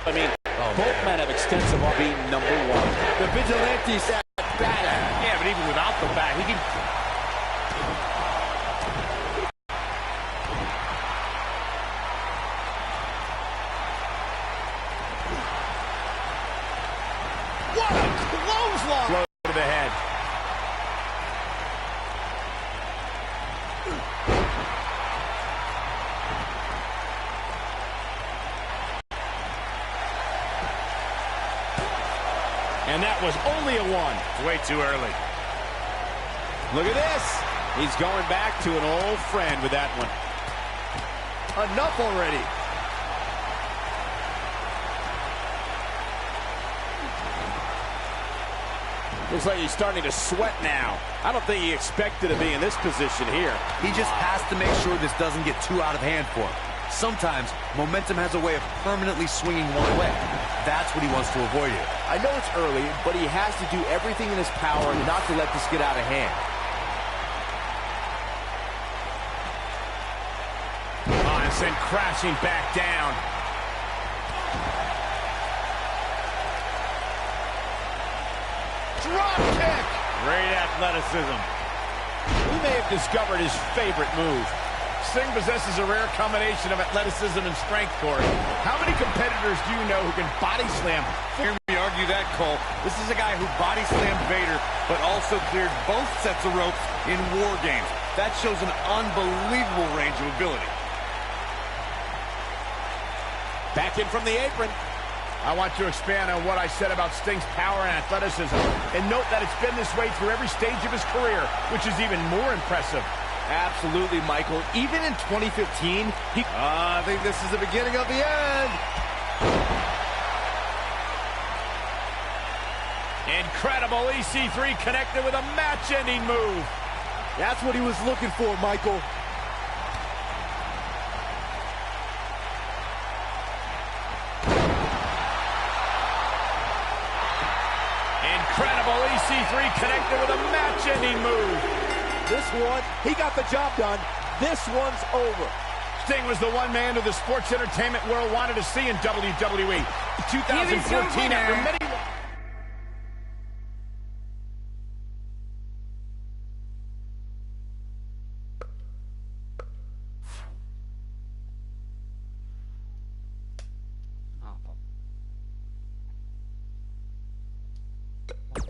I mean, both men have extensive being number one. The Vigilante's that badass. Yeah, but even without the bat, he can... What a clothesline! Blow to the head. And that was only a one. Way too early. Look at this. He's going back to an old friend with that one. Enough already. Looks like he's starting to sweat now. I don't think he expected to be in this position here. He just has to make sure this doesn't get too out of hand for him. Sometimes, momentum has a way of permanently swinging one way. That's what he wants to avoid here. I know it's early, but he has to do everything in his power not to let this get out of hand. Oh, and sent crashing back down. Drop kick! Great athleticism. He may have discovered his favorite move. Singh possesses a rare combination of athleticism and strength, Corey. How many competitors do you know who can body slam? Hear me argue that, Cole. This is a guy who body slammed Vader, but also cleared both sets of ropes in War Games. That shows an unbelievable range of ability. Back in from the apron. I want to expand on what I said about Sting's power and athleticism, and note that it's been this way through every stage of his career, which is even more impressive. Absolutely, Michael. Even in 2015, I think this is the beginning of the end. Incredible EC3 connected with a match-ending move. That's what he was looking for, Michael. Incredible EC3 connected with a match-ending move. This one, he got the job done. This one's over. Sting was the one man who the sports entertainment world wanted to see in WWE. 2014, after many...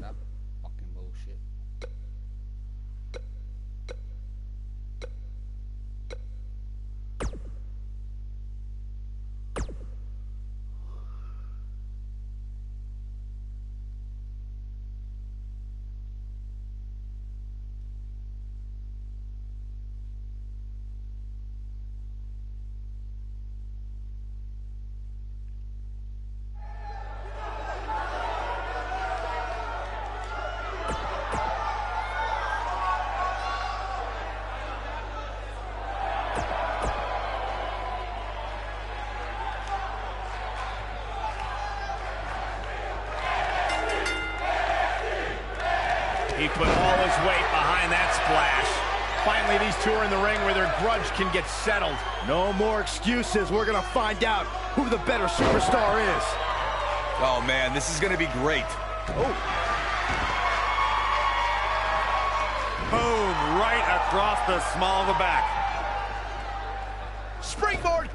That fucking bullshit. He put all his weight behind that splash. Finally, these two are in the ring where their grudge can get settled. No more excuses. We're going to find out who the better superstar is. Oh, man, this is going to be great. Oh. Boom, right across the small of the back. Springboard.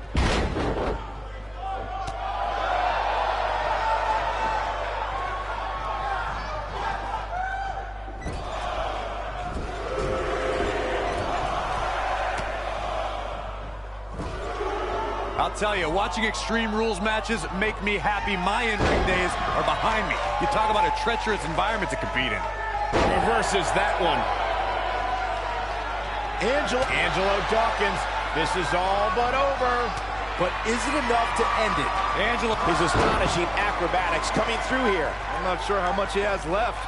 I'll tell you, watching Extreme Rules matches make me happy. My in-ring days are behind me. You talk about a treacherous environment to compete in. Reverses that one. Angelo Dawkins, this is all but over. But is it enough to end it? Angelo, his astonishing acrobatics coming through here. I'm not sure how much he has left.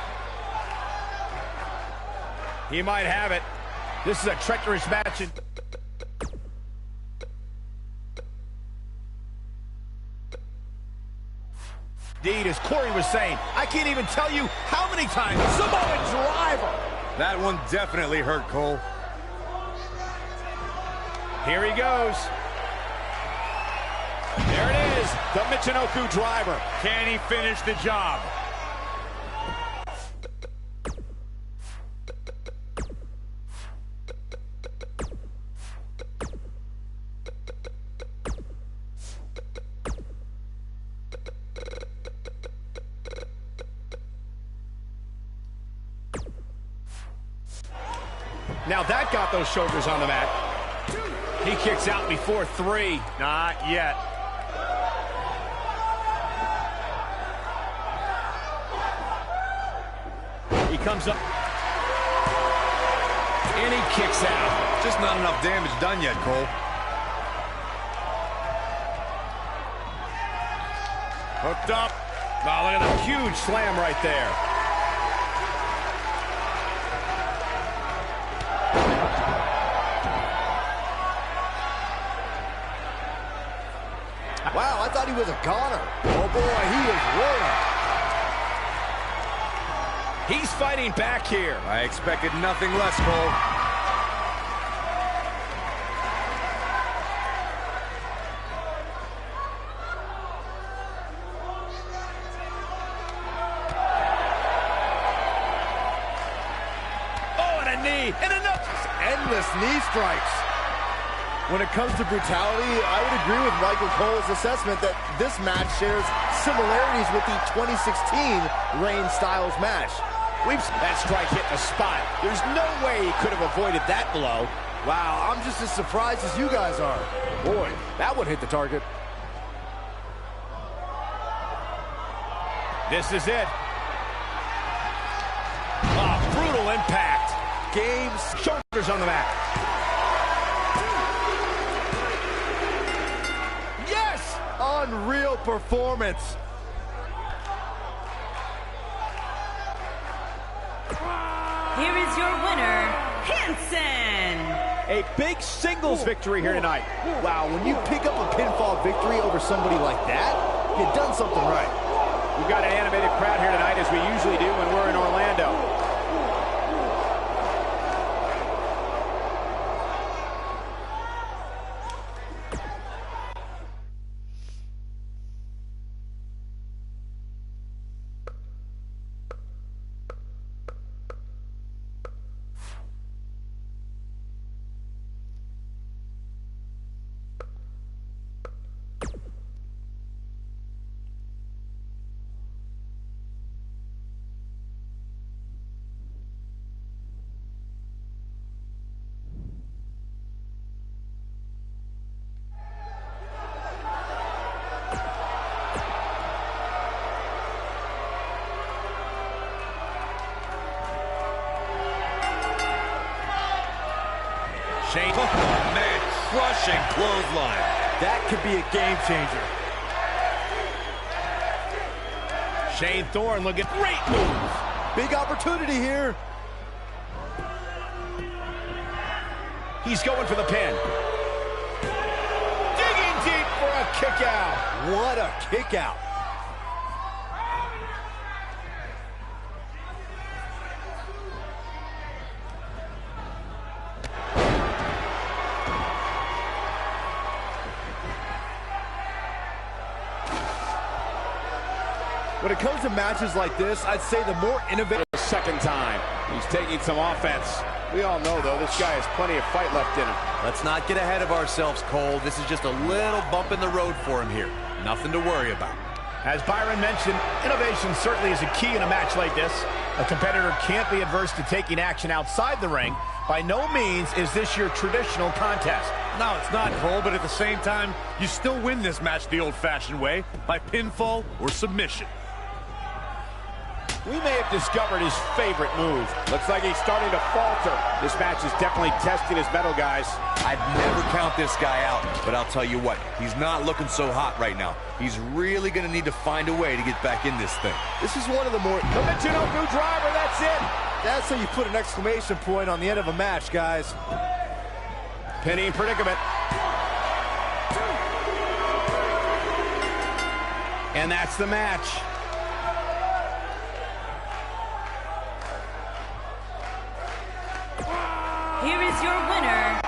He might have it. This is a treacherous match. Indeed, as Corey was saying, I can't even tell you how many times. Samoan driver. That one definitely hurt, Cole. Here he goes. There it is. the Michinoku driver. Can he finish the job? Now that got those shoulders on the mat. He kicks out before 3. Not yet. He comes up. And he kicks out. Just not enough damage done yet, Cole. Hooked up. Oh, look at the huge slam right there. Wow, I thought he was a goner. Oh, boy, he is rolling. He's fighting back here. I expected nothing less, Cole. Oh, and a knee. And enough. Endless knee strikes. When it comes to brutality, I would agree with Michael Cole's assessment that this match shares similarities with the 2016 Reigns Styles match. That strike hit the spot. There's no way he could have avoided that blow. Wow, I'm just as surprised as you guys are. Boy, that one hit the target. This is it. Oh, brutal impact. Game's Shoulders on the mat. Yes! unreal performance. Here is your winner, Hansen. A big singles victory here tonight. Wow, when you pick up a pinfall victory over somebody like that, you've done something right. We've got an animated crowd here tonight, as we usually do when we're in Orlando. Shane, oh, man, crushing clothesline. That could be a game changer. Shane Thorne looking great move. Big opportunity here. He's going for the pin. Digging deep for a kick out. What a kick out. When it comes to matches like this, I'd say the more innovative... Second time. He's taking some offense. We all know, though, this guy has plenty of fight left in him. Let's not get ahead of ourselves, Cole. This is just a little bump in the road for him here. Nothing to worry about. As Byron mentioned, innovation certainly is a key in a match like this. A competitor can't be adverse to taking action outside the ring. By no means is this your traditional contest. No, it's not, Cole, but at the same time, you still win this match the old-fashioned way, by pinfall or submission. We may have discovered his favorite move. Looks like he's starting to falter. This match is definitely testing his mettle, guys. I'd never count this guy out, but I'll tell you what, he's not looking so hot right now. He's really going to need to find a way to get back in this thing. This is one of the more... The Michinoku driver, that's it. That's how you put an exclamation point on the end of a match, guys. Pinning predicament. And that's the match. Here is your winner.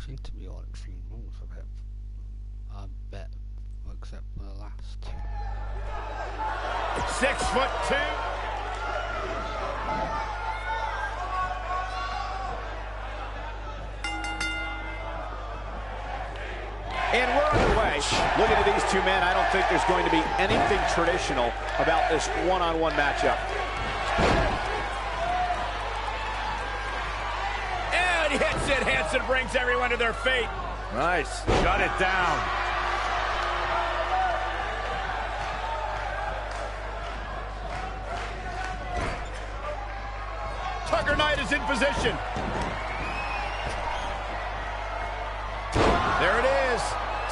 seem to be all Extreme Rules a bit. I bet, except for the last. 6'2". And we're underway. Looking at these two men, I don't think there's going to be anything traditional about this one-on-one matchup. And he hits it. Hansen brings everyone to their fate. Nice. Shut it down. Tucker Knight is in position. There it is.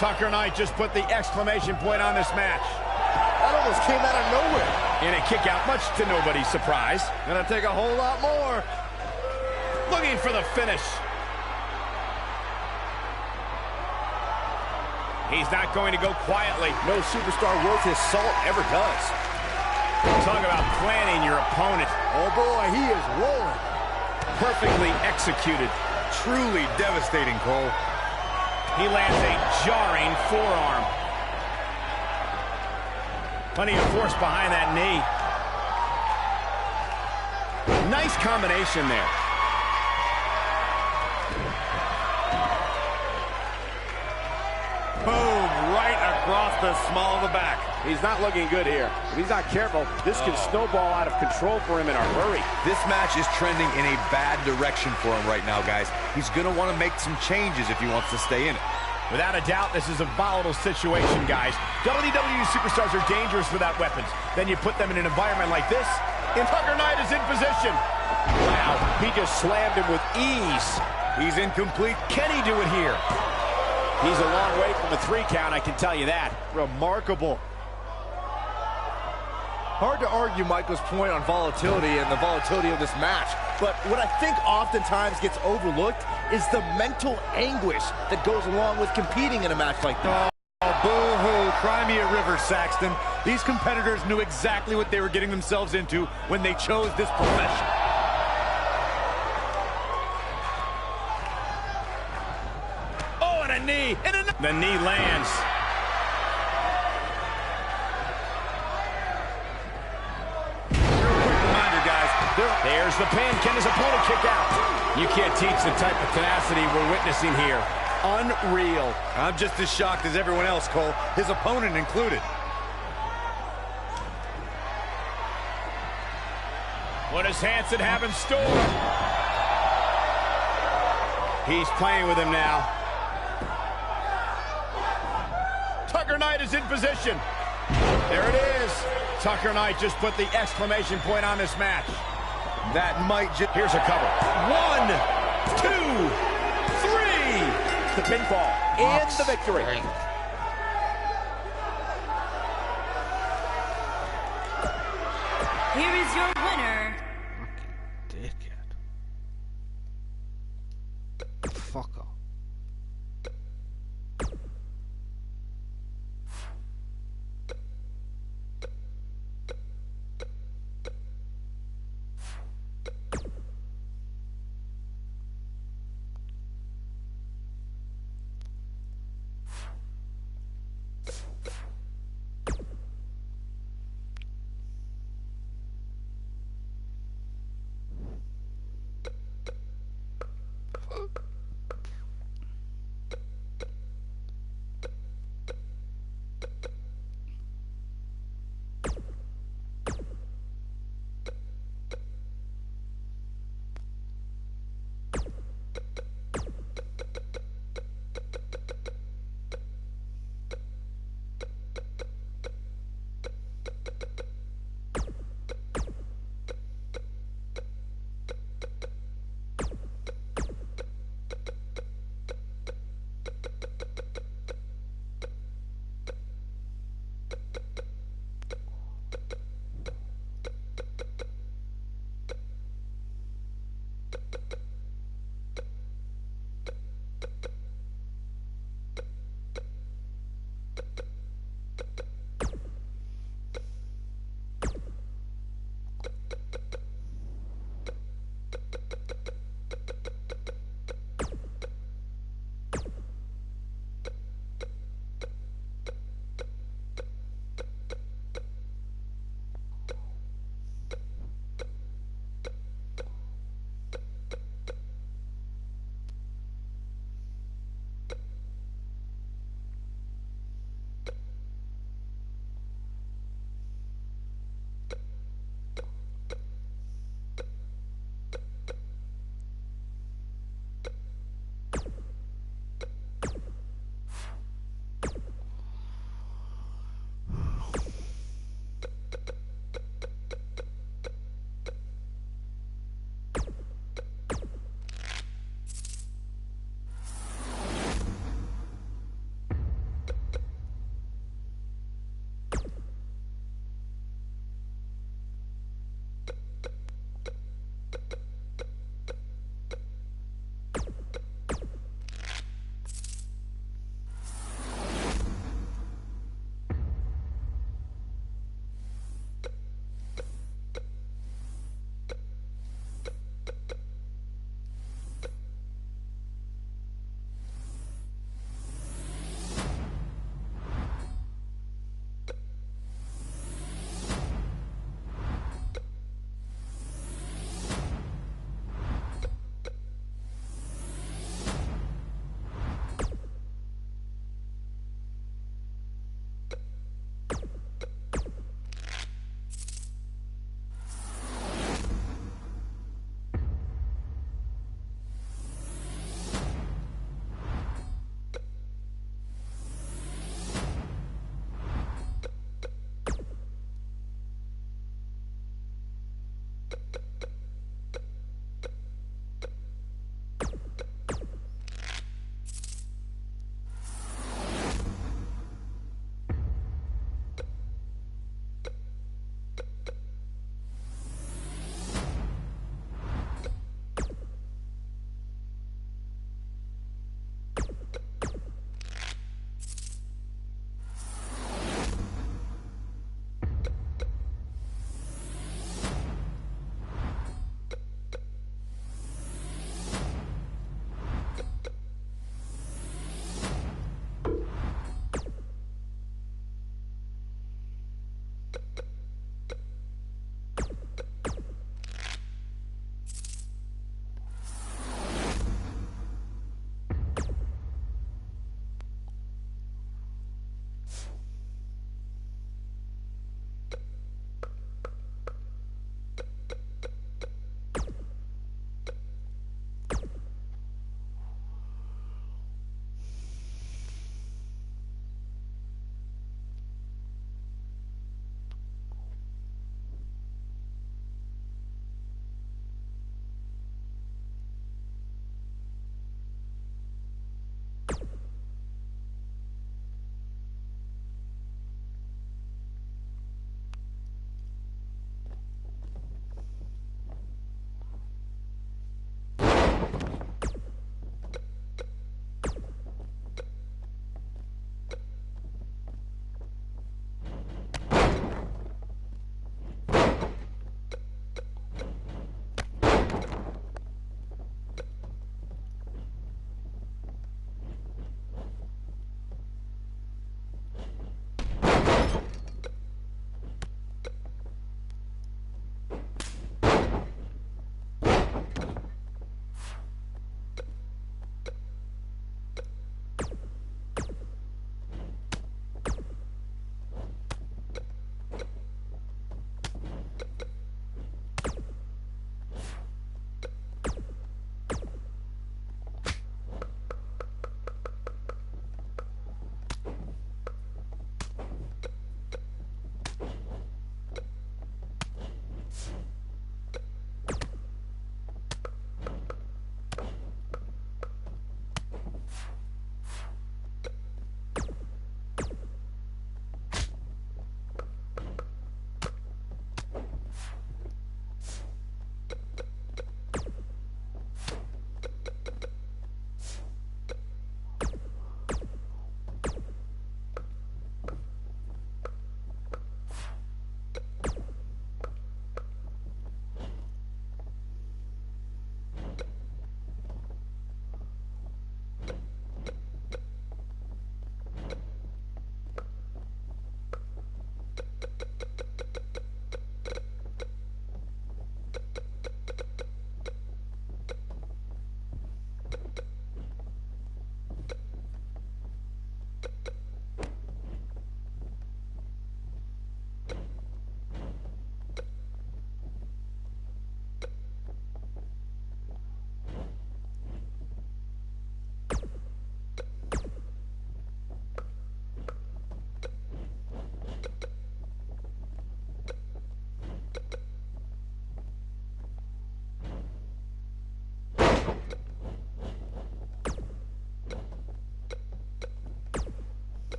Tucker Knight just put the exclamation point on this match. That almost came out of nowhere. In a kick out, much to nobody's surprise. Gonna take a whole lot more. Looking for the finish. He's not going to go quietly. No superstar worth his salt ever does. Talk about planning your opponent. Oh boy, he is rolling. Perfectly executed. Truly devastating, Cole. He lands a jarring forearm. Plenty of force behind that knee. Nice combination there. Boom, right across the small of the back. He's not looking good here. If he's not careful, this can snowball out of control for him in a hurry. This match is trending in a bad direction for him right now, guys. He's going to want to make some changes if he wants to stay in it. Without a doubt, this is a volatile situation, guys. WWE superstars are dangerous without weapons. Then you put them in an environment like this, and Tucker Knight is in position. Wow, he just slammed him with ease. He's incomplete. Can he do it here? He's a long way from a 3 count, I can tell you that. Remarkable. Hard to argue Michael's point on volatility and the volatility of this match, but what I think oftentimes gets overlooked is the mental anguish that goes along with competing in a match like that. Oh, boo-hoo. Cry me a river, Saxton. These competitors knew exactly what they were getting themselves into when they chose this profession. Oh, and a knee. The knee lands. There's the pin. Can his opponent kick out? You can't teach the type of tenacity we're witnessing here. Unreal. I'm just as shocked as everyone else, Cole, his opponent included. What does Hansen have in store? He's playing with him now. Tucker Knight is in position. There it is. Tucker Knight just put the exclamation point on this match. That might just... Here's a cover. 1, 2, 3. The pinfall and the victory. Here is your winner. Fucking dickhead. Fuck off.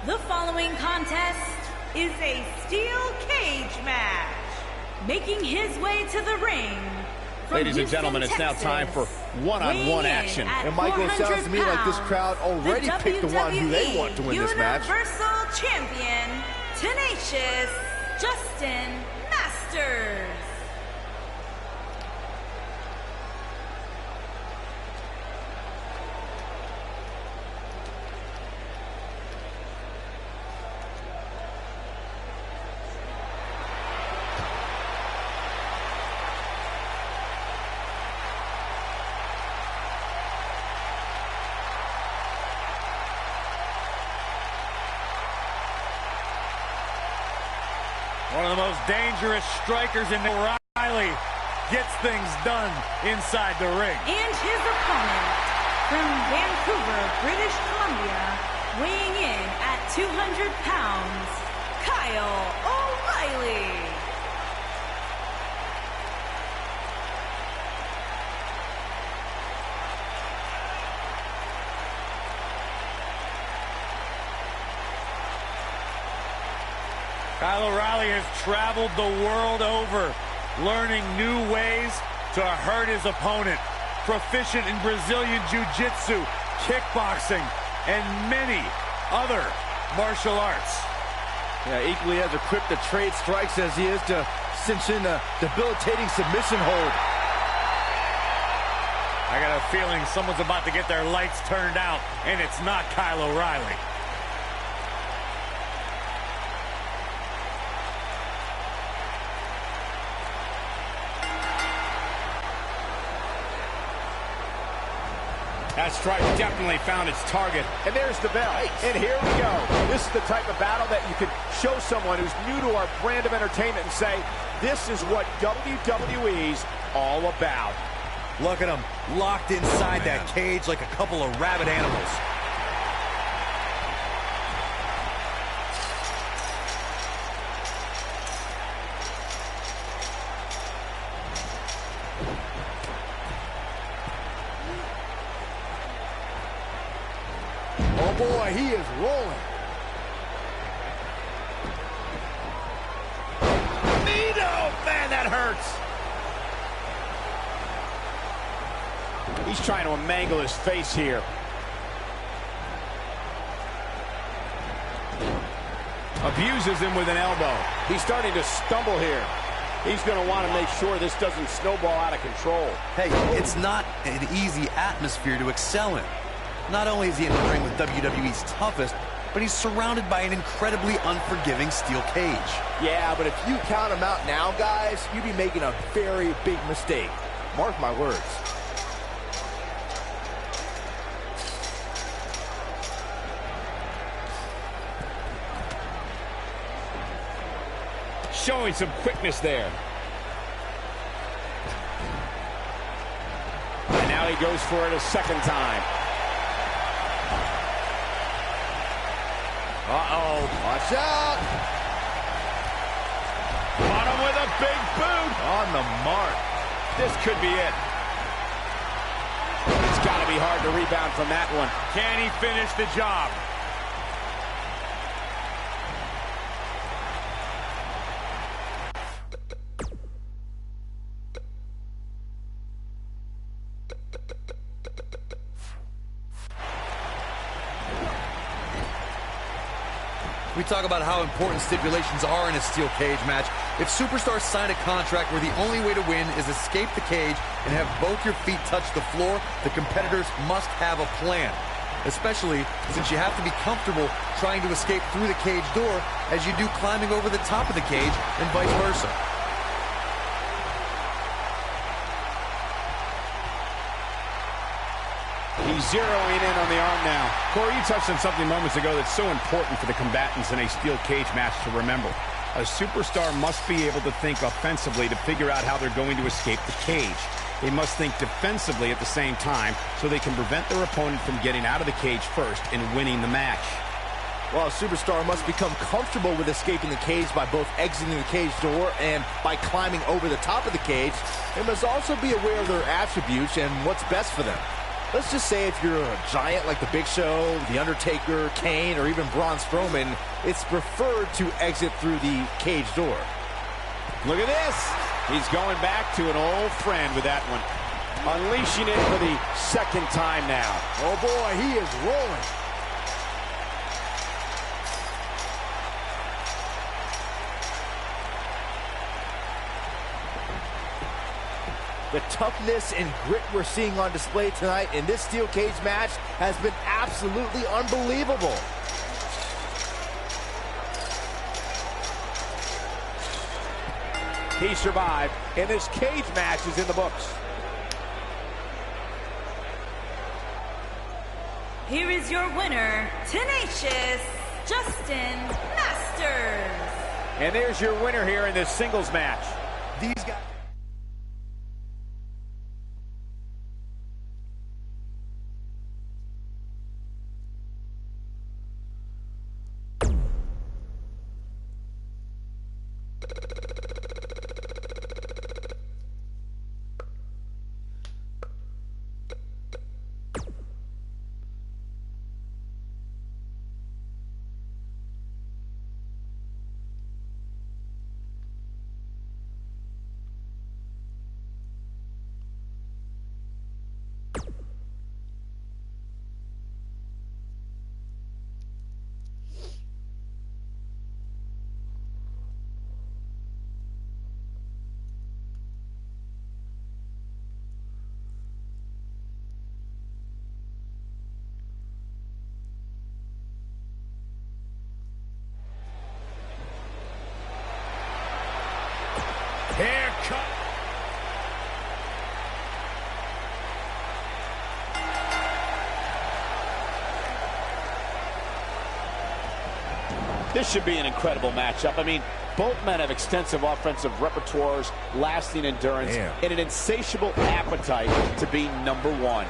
The following contest is a steel cage match. Making his way to the ring, from Ladies and Houston, gentlemen, it's now Texas, time for one-on-one action. And Michael, it sounds to me like this crowd already picked the one who they want to win this match. Universal Champion, Tenacious Justin Masters. One of the most dangerous strikers in the O'Reilly gets things done inside the ring. And his opponent from Vancouver, British Columbia, weighing in at 200 pounds, Kyle O'Reilly. Kyle O'Reilly has traveled the world over, learning new ways to hurt his opponent. Proficient in Brazilian Jiu-Jitsu, kickboxing, and many other martial arts. Yeah, equally as equipped to trade strikes as he is to cinch in a debilitating submission hold. I got a feeling someone's about to get their lights turned out, and it's not Kyle O'Reilly. That strike definitely found its target. And there's the bell. And here we go. This is the type of battle that you can show someone who's new to our brand of entertainment and say, this is what WWE's all about. Look at him, locked inside that cage like a couple of rabid animals. Oh boy, he is rolling. Man, that hurts. He's trying to mangle his face here. Abuses him with an elbow. He's starting to stumble here. He's going to want to make sure this doesn't snowball out of control. Hey, it's not an easy atmosphere to excel in. Not only is he in the ring with WWE's toughest, but he's surrounded by an incredibly unforgiving steel cage. Yeah, but if you count him out now, guys, you'd be making a very big mistake. Mark my words. Showing some quickness there. And now he goes for it a second time. Uh-oh. Watch out. Caught him with a big boot. On the mark. This could be it. It's got to be hard to rebound from that one. Can he finish the job? We talk about how important stipulations are in a steel cage match. If superstars sign a contract where the only way to win is escape the cage and have both your feet touch the floor, the competitors must have a plan. Especially since you have to be comfortable trying to escape through the cage door as you do climbing over the top of the cage and vice versa. He's zeroing in on the arm now. Corey, you touched on something moments ago that's so important for the combatants in a steel cage match to remember. A superstar must be able to think offensively to figure out how they're going to escape the cage. They must think defensively at the same time so they can prevent their opponent from getting out of the cage first and winning the match. Well, a superstar must become comfortable with escaping the cage by both exiting the cage door and by climbing over the top of the cage. They must also be aware of their attributes and what's best for them. Let's just say if you're a giant like The Big Show, The Undertaker, Kane, or even Braun Strowman, it's preferred to exit through the cage door. Look at this. He's going back to an old friend with that one. Unleashing it for the second time now. Oh boy, he is rolling. The toughness and grit we're seeing on display tonight in this steel cage match has been absolutely unbelievable. He survived, and this cage match is in the books. Here is your winner, Tenacious Justin Masters. And there's your winner here in this singles match. These guys... Here comes... This should be an incredible matchup. I mean, both men have extensive offensive repertoires, lasting endurance, and an insatiable appetite to be number one.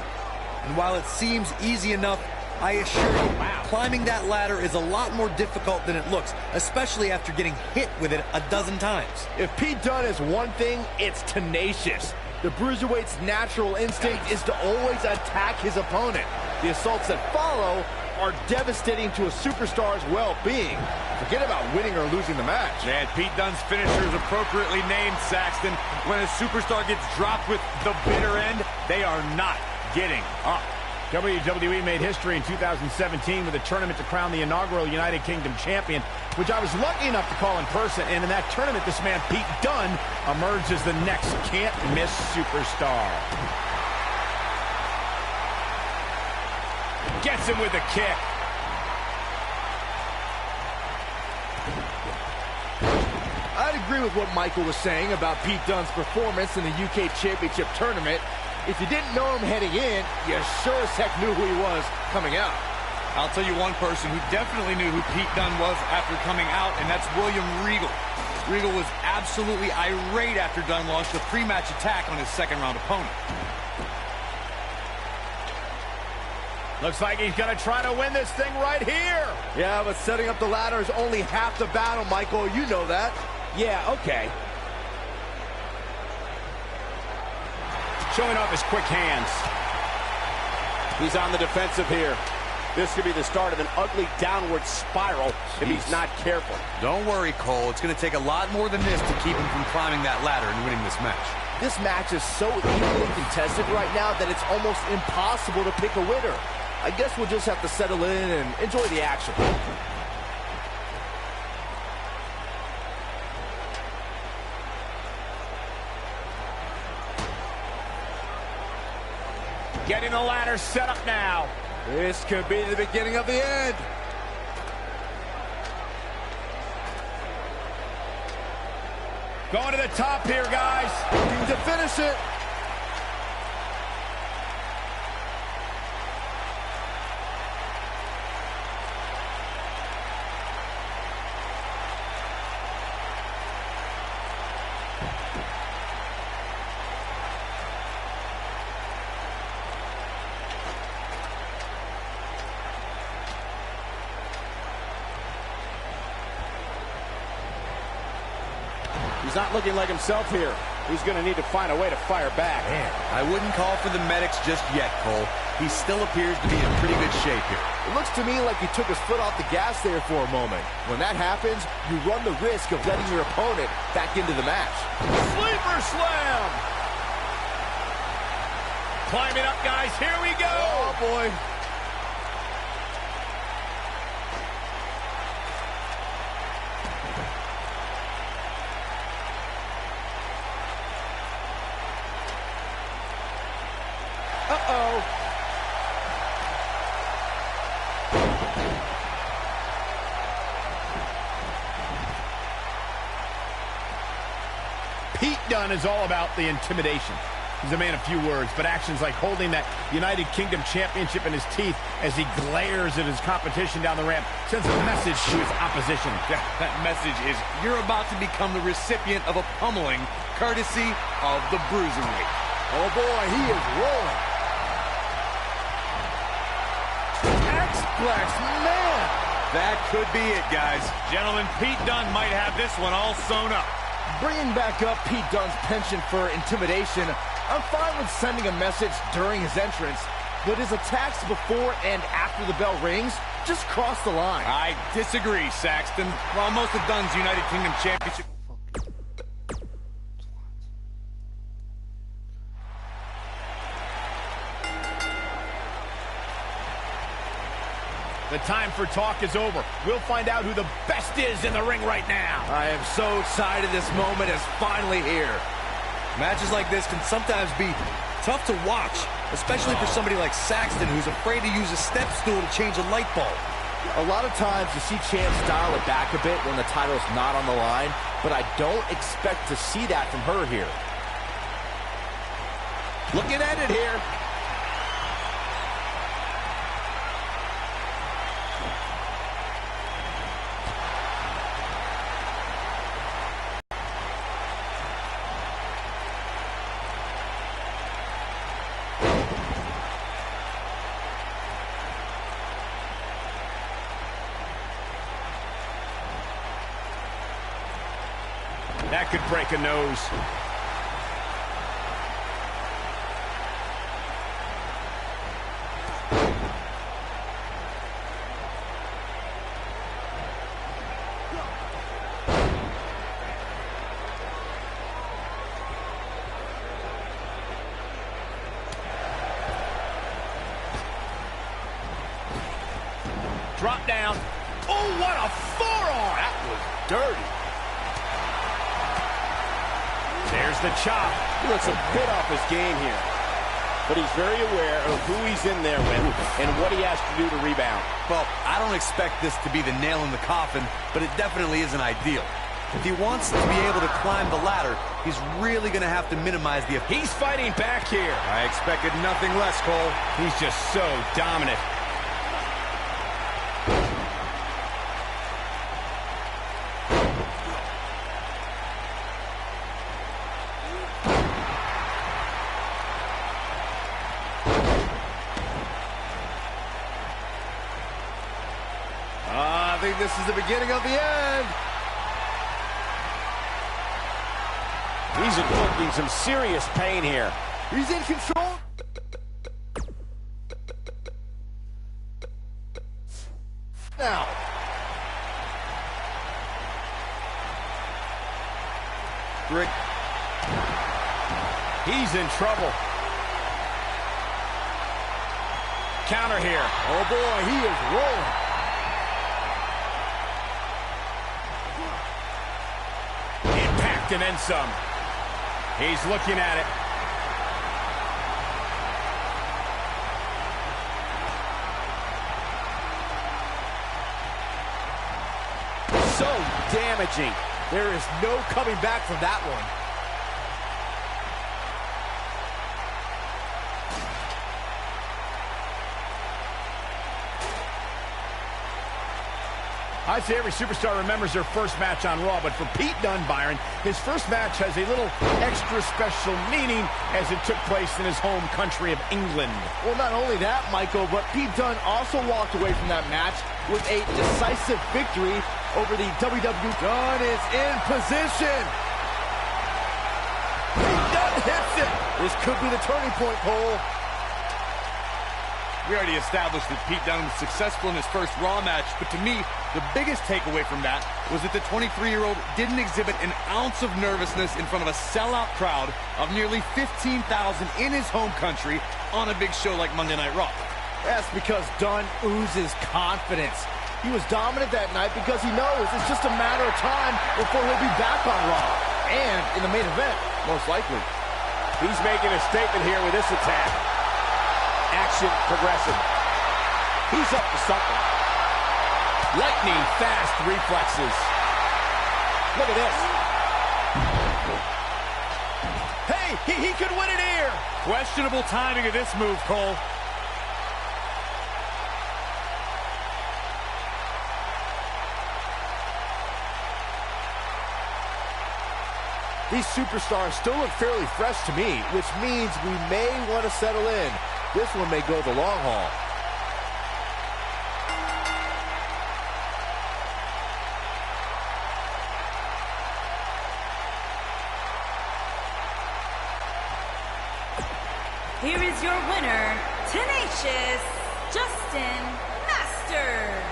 And while it seems easy enough, I assure you, climbing that ladder is a lot more difficult than it looks, especially after getting hit with it a dozen times. If Pete Dunne is one thing, it's tenacious. The Bruiserweight's natural instinct is to always attack his opponent. The assaults that follow are devastating to a superstar's well-being. Forget about winning or losing the match. And Pete Dunne's finisher is appropriately named, Saxton. When a superstar gets dropped with the bitter end, they are not getting up. WWE made history in 2017 with a tournament to crown the inaugural United Kingdom champion, which I was lucky enough to call in person. And in that tournament, this man, Pete Dunne, emerged as the next can't-miss superstar. Gets him with a kick. I'd agree with what Michael was saying about Pete Dunne's performance in the UK Championship tournament. If you didn't know him heading in, you sure as heck knew who he was coming out. I'll tell you one person who definitely knew who Pete Dunne was after coming out, and that's William Regal. Regal was absolutely irate after Dunne launched a pre-match attack on his second-round opponent. Looks like he's going to try to win this thing right here. Yeah, but setting up the ladder is only half the battle, Michael. You know that. Yeah, okay. Showing off his quick hands. He's on the defensive here. This could be the start of an ugly downward spiral if he's not careful. Don't worry, Cole. It's going to take a lot more than this to keep him from climbing that ladder and winning this match. This match is so evenly contested right now that it's almost impossible to pick a winner. I guess we'll just have to settle in and enjoy the action. Getting the ladder set up now. This could be the beginning of the end. Going to the top here, guys. Looking to finish it. He's not looking like himself here. He's going to need to find a way to fire back. Man, I wouldn't call for the medics just yet, Cole. he still appears to be in pretty good shape here. It looks to me like he took his foot off the gas there for a moment. When that happens, you run the risk of letting your opponent back into the match. Sleeper slam! Climbing up, guys. Here we go! Oh, boy. Uh-oh. Pete Dunne is all about the intimidation. He's a man of few words, but actions like holding that United Kingdom Championship in his teeth as he glares at his competition down the ramp sends a message to his opposition. That message is you're about to become the recipient of a pummeling courtesy of the Bruiserweight. Oh, boy, he is rolling. X-Plex, man! That could be it, guys. Gentlemen, Pete Dunne might have this one all sewn up. Bringing back up Pete Dunne's penchant for intimidation, I'm fine with sending a message during his entrance, but his attacks before and after the bell rings just cross the line. I disagree, Saxton. While most of Dunne's United Kingdom Championship... The time for talk is over. We'll find out who the best is in the ring right now. I am so excited this moment is finally here. Matches like this can sometimes be tough to watch, especially for somebody like Saxton who's afraid to use a step stool to change a light bulb. A lot of times you see champs dial it back a bit when the title's not on the line, but I don't expect to see that from her here. Looking at it here. That could break a nose. Drop down. Oh, what a forearm! That was dirty. There's the chop. He looks a bit off his game here. But he's very aware of who he's in there with and what he has to do to rebound. Well, I don't expect this to be the nail in the coffin, but it definitely isn't ideal. If he wants to be able to climb the ladder, he's really going to have to minimize the... He's fighting back here. I expected nothing less, Cole. He's just so dominant. I think this is the beginning of the end. He's inflicting some serious pain here. He's in control. Now. Rick. He's in trouble. Counter here. Oh, boy, he is rolling. Impact and then some. He's looking at it. So damaging. There is no coming back from that one. I'd say every superstar remembers their first match on Raw, but for Pete Dunne, Byron, his first match has a little extra special meaning as it took place in his home country of England. Well, not only that, Michael, but Pete Dunne also walked away from that match with a decisive victory over the WWE. Dunne is in position. Pete Dunne hits it. This could be the turning point, Cole. We already established that Pete Dunne was successful in his first Raw match, but to me, the biggest takeaway from that was that the 23-year-old didn't exhibit an ounce of nervousness in front of a sellout crowd of nearly 15,000 in his home country on a big show like Monday Night Raw. That's because Dunne oozes confidence. He was dominant that night because he knows it's just a matter of time before he'll be back on Raw. And in the main event, most likely. He's making a statement here with this attack. Action progressing. He's up to something. Lightning fast reflexes. Look at this. Hey, he could win it here. Questionable timing of this move, Cole. These superstars still look fairly fresh to me, which means we may want to settle in. This one may go the long haul. Here is your winner, Tenacious Justin Masters.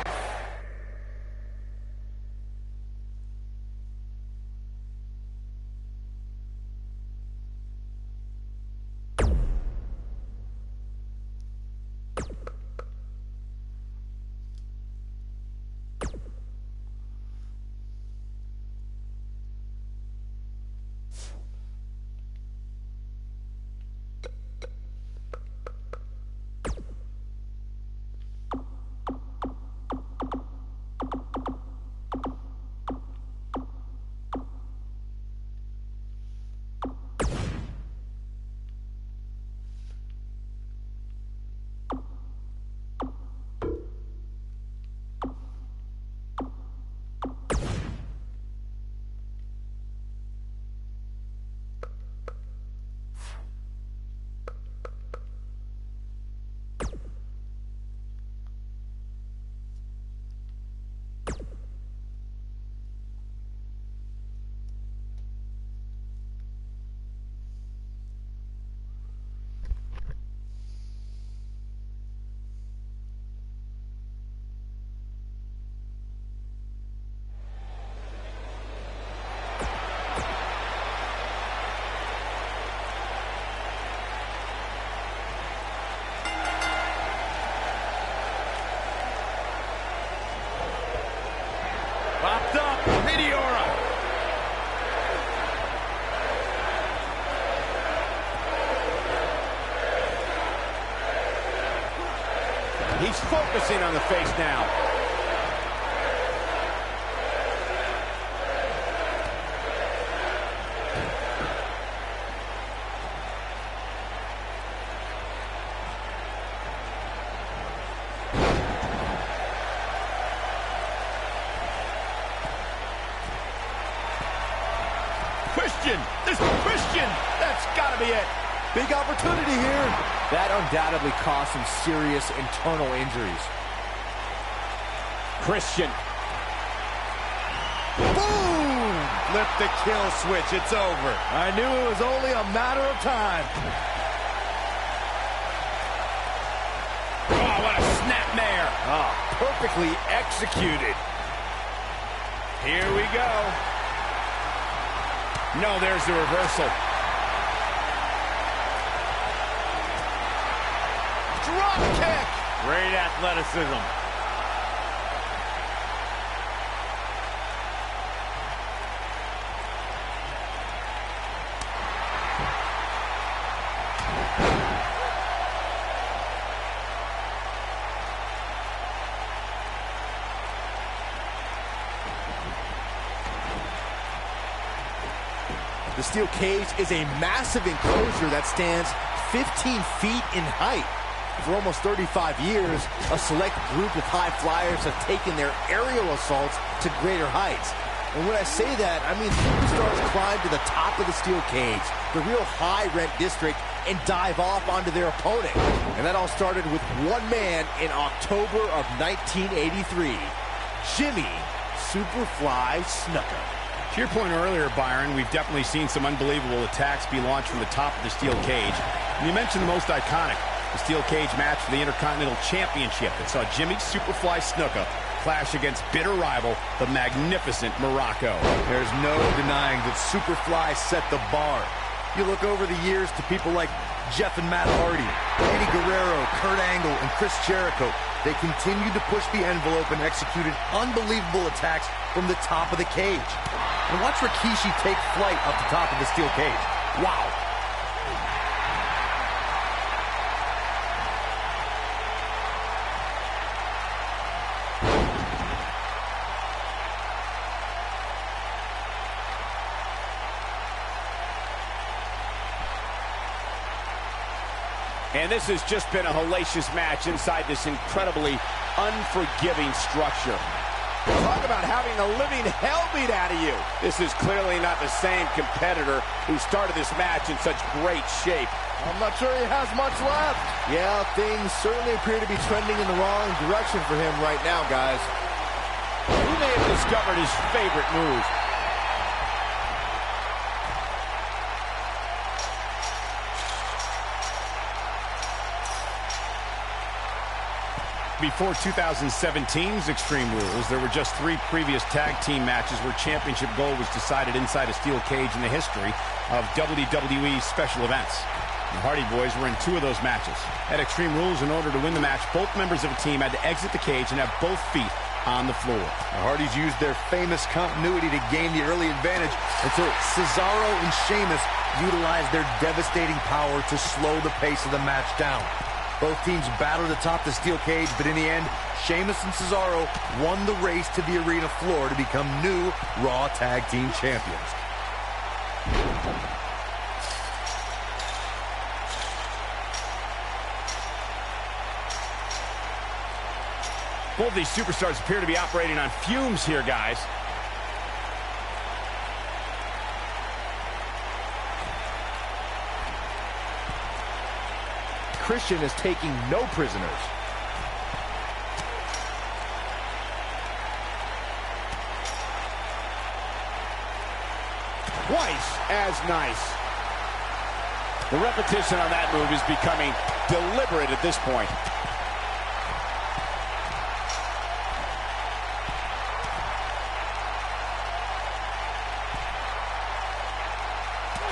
Popped up, Meteora. He's focusing on the face now. This is Christian. That's got to be it. Big opportunity here. That undoubtedly caused some serious internal injuries. Christian. Boom! Flip the kill switch. It's over. I knew it was only a matter of time. Oh, what a snapmare. Oh, perfectly executed. Here we go. No, there's the reversal. Drop kick. Great athleticism. The steel cage is a massive enclosure that stands 15 feet in height. For almost 35 years, a select group of high flyers have taken their aerial assaults to greater heights. And when I say that, I mean superstars climb to the top of the steel cage, the real high-rent district, and dive off onto their opponent. And that all started with one man in October of 1983, Jimmy Superfly Snuka. To your point earlier, Byron, we've definitely seen some unbelievable attacks be launched from the top of the steel cage. And you mentioned the most iconic. The steel cage match for the Intercontinental Championship that saw Jimmy Superfly Snuka clash against bitter rival, the magnificent Morocco. There's no denying that Superfly set the bar. You look over the years to people like Jeff and Matt Hardy, Eddie Guerrero, Kurt Angle, and Chris Jericho. They continued to push the envelope and executed unbelievable attacks from the top of the cage. And watch Rikishi take flight off the top of the steel cage. Wow. And this has just been a hellacious match inside this incredibly unforgiving structure. Talk about having the living hell beat out of you. This is clearly not the same competitor who started this match in such great shape. I'm not sure he has much left. Yeah, things certainly appear to be trending in the wrong direction for him right now, guys. He may have discovered his favorite move. Before 2017's Extreme Rules, there were just 3 previous tag team matches where championship gold was decided inside a steel cage in the history of WWE special events. The Hardy Boys were in 2 of those matches. At Extreme Rules, in order to win the match, both members of a team had to exit the cage and have both feet on the floor. The Hardys used their famous continuity to gain the early advantage until Cesaro and Sheamus utilized their devastating power to slow the pace of the match down. Both teams battled atop the steel cage, but in the end, Sheamus and Cesaro won the race to the arena floor to become new Raw Tag Team Champions. Both these superstars appear to be operating on fumes here, guys. Christian is taking no prisoners. Twice as nice. The repetition on that move is becoming deliberate at this point.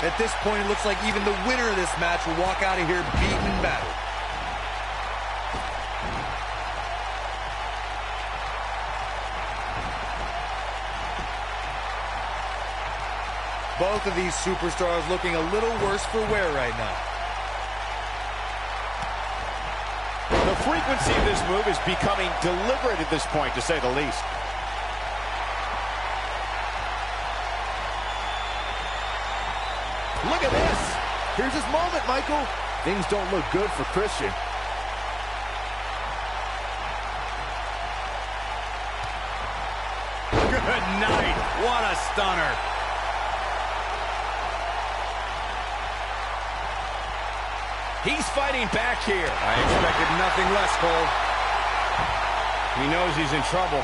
At this point, it looks like even the winner of this match will walk out of here beaten and battered. Both of these superstars looking a little worse for wear right now. The frequency of this move is becoming deliberate at this point, to say the least. Look at this. Here's his moment, Michael. Things don't look good for Christian. Good night. What a stunner. He's fighting back here. I expected nothing less, Cole. He knows he's in trouble.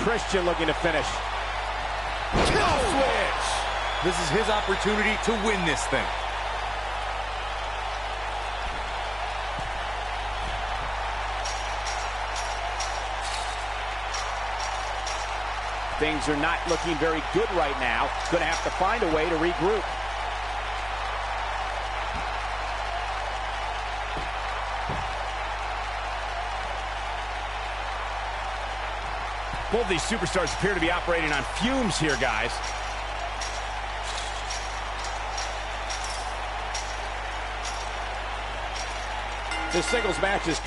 Christian looking to finish. Kill switch! This is his opportunity to win this thing. Things are not looking very good right now. Going to have to find a way to regroup. Both these superstars appear to be operating on fumes here, guys. This singles match is